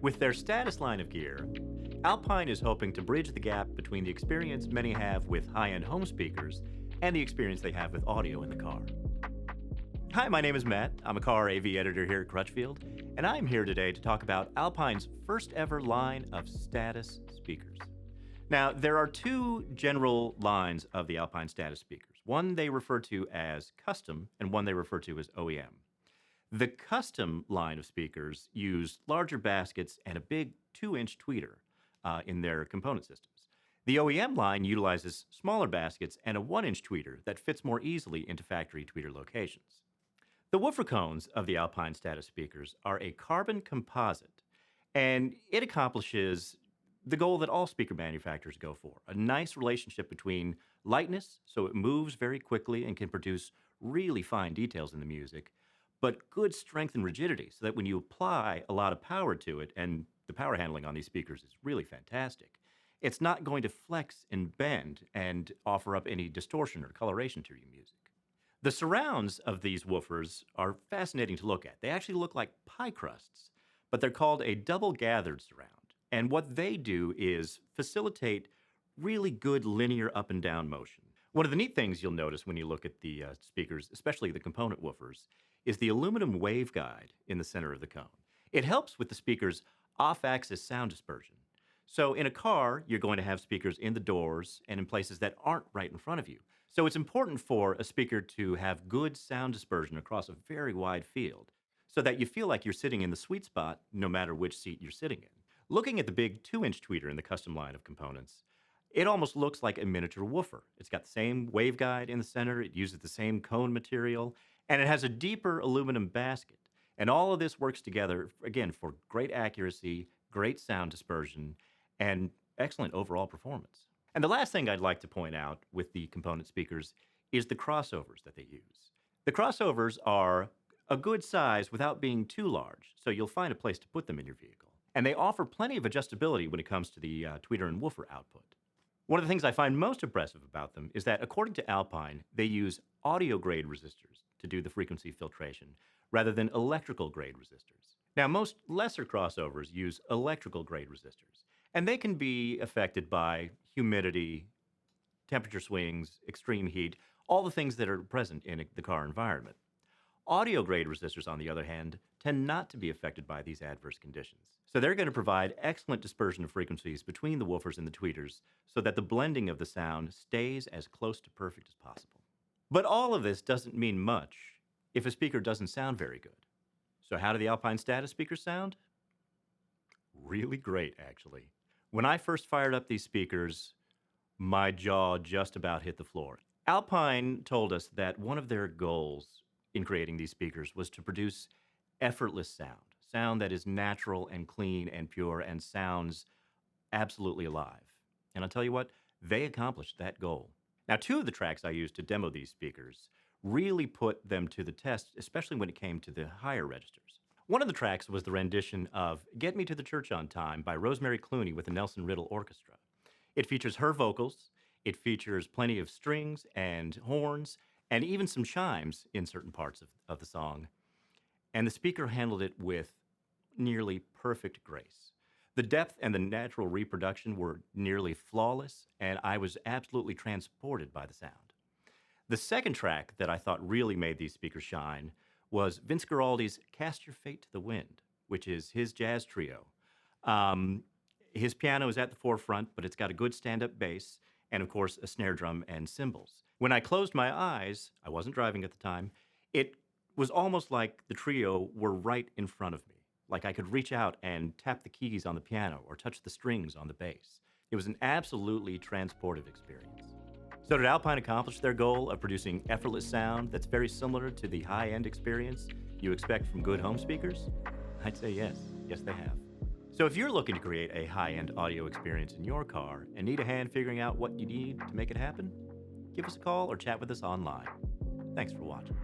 With their status line of gear, Alpine is hoping to bridge the gap between the experience many have with high-end home speakers and the experience they have with audio in the car. Hi, my name is Matt. I'm a car AV editor here at Crutchfield, and I'm here today to talk about Alpine's first ever line of status speakers. Now, there are two general lines of the Alpine status speakers. One they refer to as custom, and one they refer to as OEM. The custom line of speakers use larger baskets and a big 2-inch tweeter in their component systems. The OEM line utilizes smaller baskets and a 1-inch tweeter that fits more easily into factory tweeter locations. The woofer cones of the Alpine status speakers are a carbon composite, and it accomplishes the goal that all speaker manufacturers go for, a nice relationship between lightness, so it moves very quickly and can produce really fine details in the music, but good strength and rigidity, so that when you apply a lot of power to it, and the power handling on these speakers is really fantastic, it's not going to flex and bend and offer up any distortion or coloration to your music. The surrounds of these woofers are fascinating to look at. They actually look like pie crusts, but they're called a double gathered surround. And what they do is facilitate really good linear up and down motion. One of the neat things you'll notice when you look at the speakers, especially the component woofers, is the aluminum waveguide in the center of the cone. It helps with the speaker's off-axis sound dispersion. So in a car, you're going to have speakers in the doors and in places that aren't right in front of you. So it's important for a speaker to have good sound dispersion across a very wide field so that you feel like you're sitting in the sweet spot no matter which seat you're sitting in. Looking at the big 2-inch tweeter in the custom line of components, it almost looks like a miniature woofer. It's got the same waveguide in the center, it uses the same cone material, and it has a deeper aluminum basket. And all of this works together, again, for great accuracy, great sound dispersion, and excellent overall performance. And the last thing I'd like to point out with the component speakers is the crossovers that they use. The crossovers are a good size without being too large, so you'll find a place to put them in your vehicle. And they offer plenty of adjustability when it comes to the tweeter and woofer output. One of the things I find most impressive about them is that, according to Alpine, they use audio-grade resistors to do the frequency filtration, rather than electrical-grade resistors. Now, most lesser crossovers use electrical-grade resistors, and they can be affected by humidity, temperature swings, extreme heat, all the things that are present in the car environment. Audio-grade resistors, on the other hand, tend not to be affected by these adverse conditions. So they're going to provide excellent dispersion of frequencies between the woofers and the tweeters so that the blending of the sound stays as close to perfect as possible. But all of this doesn't mean much if a speaker doesn't sound very good. So how do the Alpine status speakers sound? Really great, actually. When I first fired up these speakers, my jaw just about hit the floor. Alpine told us that one of their goals in creating these speakers was to produce effortless sound that is natural and clean and pure and sounds absolutely alive. And I'll tell you what, they accomplished that goal. Now, two of the tracks I used to demo these speakers really put them to the test, especially when it came to the higher registers. One of the tracks was the rendition of Get Me to the Church on Time by Rosemary Clooney with the Nelson Riddle Orchestra. It features her vocals, it features plenty of strings and horns, and even some chimes in certain parts of the song. And the speaker handled it with nearly perfect grace. The depth and the natural reproduction were nearly flawless, and I was absolutely transported by the sound. The second track that I thought really made these speakers shine was Vince Guaraldi's Cast Your Fate to the Wind, which is his jazz trio. His piano is at the forefront, but it's got a good stand-up bass, and of course, a snare drum and cymbals. When I closed my eyes, I wasn't driving at the time, it was almost like the trio were right in front of me. Like I could reach out and tap the keys on the piano or touch the strings on the bass. It was an absolutely transportive experience. So did Alpine accomplish their goal of producing effortless sound that's very similar to the high-end experience you expect from good home speakers? I'd say yes. Yes, they have. So if you're looking to create a high-end audio experience in your car and need a hand figuring out what you need to make it happen, give us a call or chat with us online. Thanks for watching.